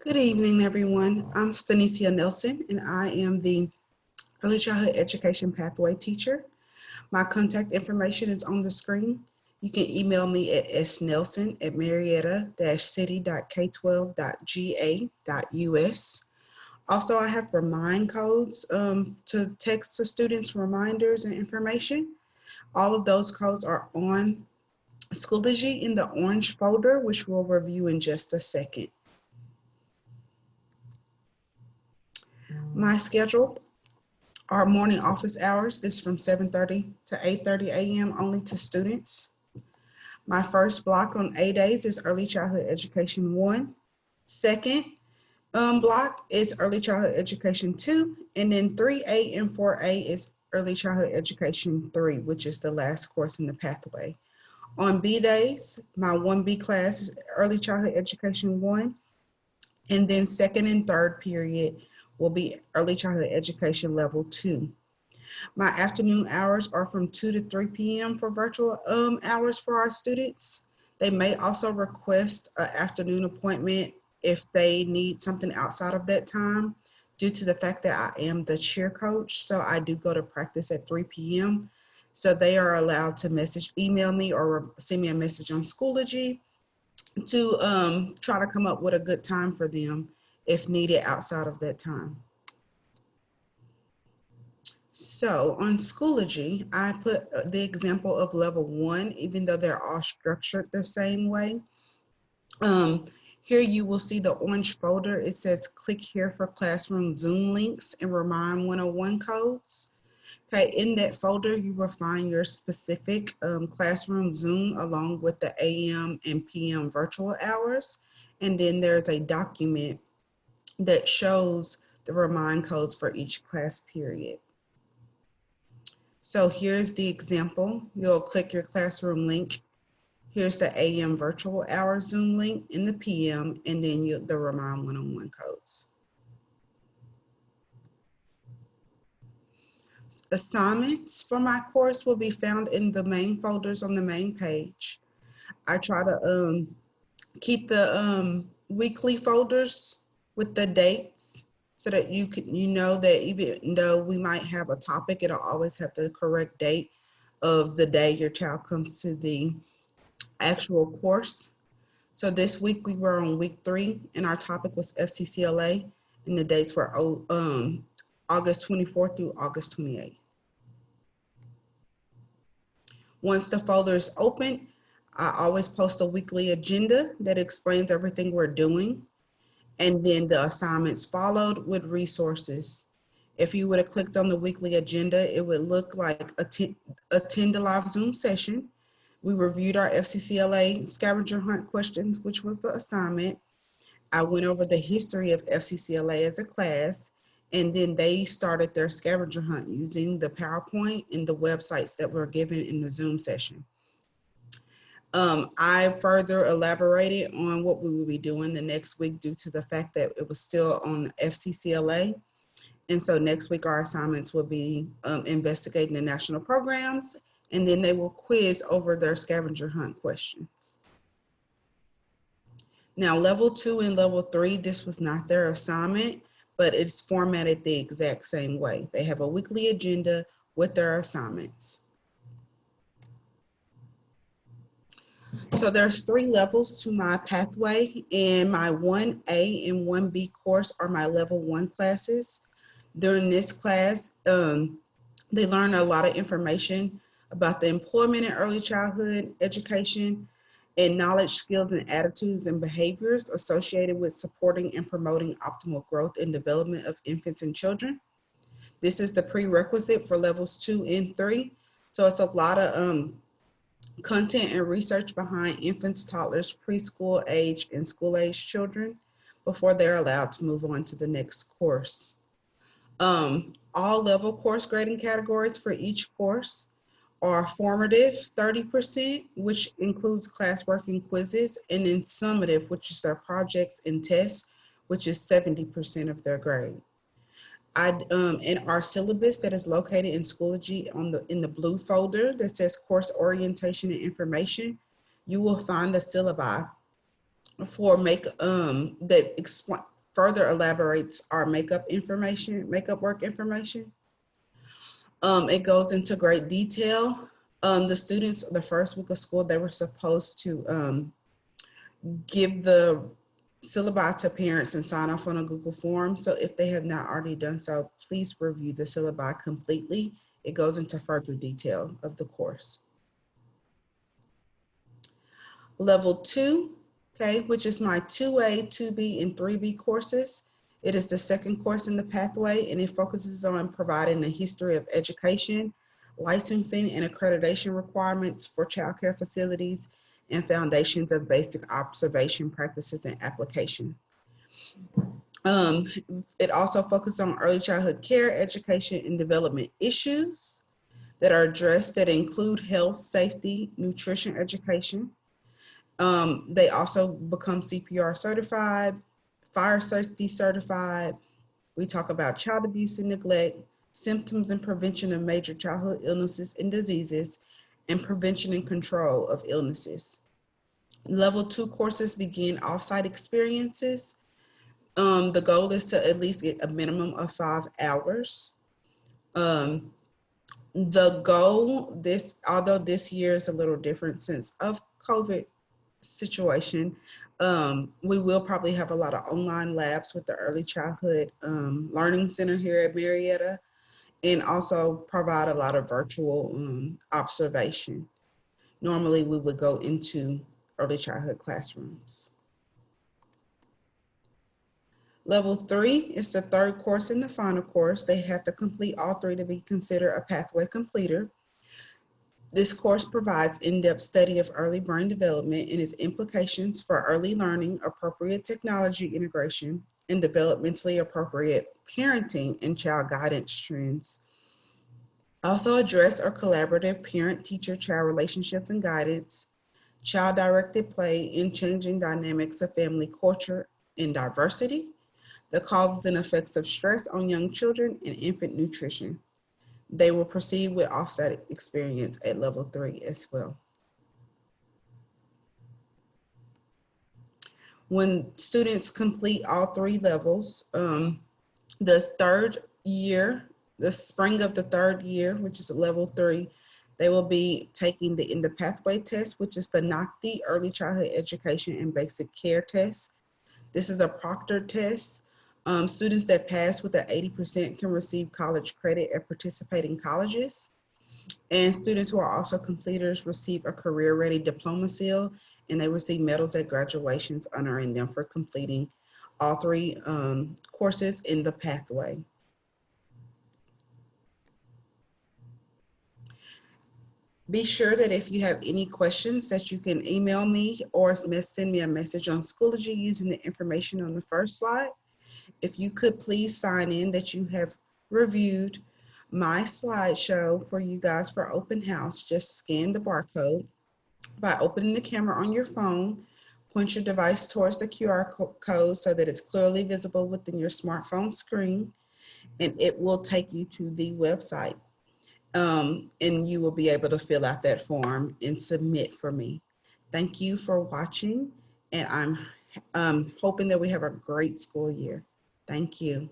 Good evening, everyone. I'm Stanecia Nelson, and I am the Early Childhood Education Pathway Teacher. My contact information is on the screen. You can email me at snelson@marietta-city.k12.ga.us. Also, I have remind codes to text to students reminders and information. All of those codes are on Schoology in the orange folder, which we'll review in just a second. My schedule, our morning office hours is from 7:30 to 8:30 a.m. only to students. My first block on A days is Early Childhood Education 1. Second block is Early Childhood Education 2. And then 3A and 4A is Early Childhood Education 3, which is the last course in the pathway. On B days, my 1B class is Early Childhood Education 1. And then second and third period will be Early Childhood Education Level 2. My afternoon hours are from 2 to 3 p.m. for virtual hours for our students. They may also request an afternoon appointment if they need something outside of that time due to the fact that I am the cheer coach. So I do go to practice at 3 p.m. So they are allowed to email me or send me a message on Schoology to try to come up with a good time for them if needed outside of that time. So on Schoology, I put the example of level 1, even though they're all structured the same way. Here you will see the orange folder. It says click here for classroom Zoom links and Remind 101 codes. Okay, in that folder, you will find your specific classroom Zoom along with the AM and PM virtual hours. And then there's a document that shows the Remind codes for each class period. So here's the example. You'll click your classroom link. Here's the AM virtual hour Zoom link in the PM, and then the Remind 101 codes. Assignments for my course will be found in the main folders on the main page. I try to keep the weekly folders with the dates so that you know that even though we might have a topic, it'll always have the correct date of the day your child comes to the actual course. So this week we were on week 3 and our topic was FCCLA and the dates were August 24th through August 28th. Once the folder is open, I always post a weekly agenda that explains everything we're doing. And then the assignments followed with resources. If you would have clicked on the weekly agenda, it would look like attend a live Zoom session. We reviewed our FCCLA scavenger hunt questions, which was the assignment. I went over the history of FCCLA as a class, and then they started their scavenger hunt using the PowerPoint and the websites that were given in the Zoom session. I further elaborated on what we will be doing the next week due to the fact that it was still on FCCLA. And so next week our assignments will be investigating the national programs, and then they will quiz over their scavenger hunt questions. Now level 2 and level 3, this was not their assignment, but it's formatted the exact same way. They have a weekly agenda with their assignments. So there's 3 levels to my pathway, and my 1A and 1B course are my level 1 classes. During this class, they learn a lot of information about the employment in early childhood education and knowledge, skills, and attitudes and behaviors associated with supporting and promoting optimal growth and development of infants and children. This is the prerequisite for levels 2 and 3. So it's a lot of content and research behind infants, toddlers, preschool age, and school age children before they're allowed to move on to the next course. All level course grading categories for each course are formative, 30%, which includes classwork and quizzes, and then summative, which is their projects and tests, which is 70% of their grade. In our syllabus that is located in Schoology in the blue folder that says course orientation and information, you will find a syllabi further elaborates our makeup work information. It goes into great detail. The students, the first week of school, they were supposed to give the syllabi to parents and sign off on a Google form. So if they have not already done so, please review the syllabi completely. It goes into further detail of the course. Level 2, okay, which is my 2A, 2B, and 3B courses. It is the second course in the pathway, and it focuses on providing a history of education, licensing, and accreditation requirements for child care facilities, and foundations of basic observation practices and application. It also focuses on early childhood care, education, and development issues that are addressed that include health, safety, nutrition education. They also become CPR certified, fire safety certified. We talk about child abuse and neglect, symptoms and prevention of major childhood illnesses and diseases, and prevention and control of illnesses. Level 2 courses begin off-site experiences. The goal is to at least get a minimum of 5 hours. The goal, although this year is a little different since of COVID situation, we will probably have a lot of online labs with the Early Childhood Learning Center here at Marietta, and also provide a lot of virtual observation. Normally we would go into early childhood classrooms. Level 3 is the third course and the final course. They have to complete all 3 to be considered a pathway completer. This course provides in-depth study of early brain development and its implications for early learning, appropriate technology integration, and developmentally appropriate parenting and child guidance trends. Also address our collaborative parent-teacher-child relationships and guidance, child-directed play in changing dynamics of family culture and diversity, the causes and effects of stress on young children, and infant nutrition. They will proceed with offset experience at level 3 as well. When students complete all 3 levels, the spring of the third year, which is level 3, they will be taking the ECE Pathway Test, which is the NACTI Early Childhood Education and Basic Care Test. This is a proctored test. Students that pass with an 80% can receive college credit at participating colleges. And students who are also completers receive a career-ready diploma seal, and they receive medals at graduations honoring them for completing all 3 courses in the pathway. Be sure that if you have any questions that you can email me or send me a message on Schoology using the information on the first slide. If you could please sign in that you have reviewed my slideshow for you guys for open house. Just scan the barcode by opening the camera on your phone, point your device towards the QR code so that it's clearly visible within your smartphone screen, and it will take you to the website. And you will be able to fill out that form and submit for me. Thank you for watching, and I'm hoping that we have a great school year. Thank you.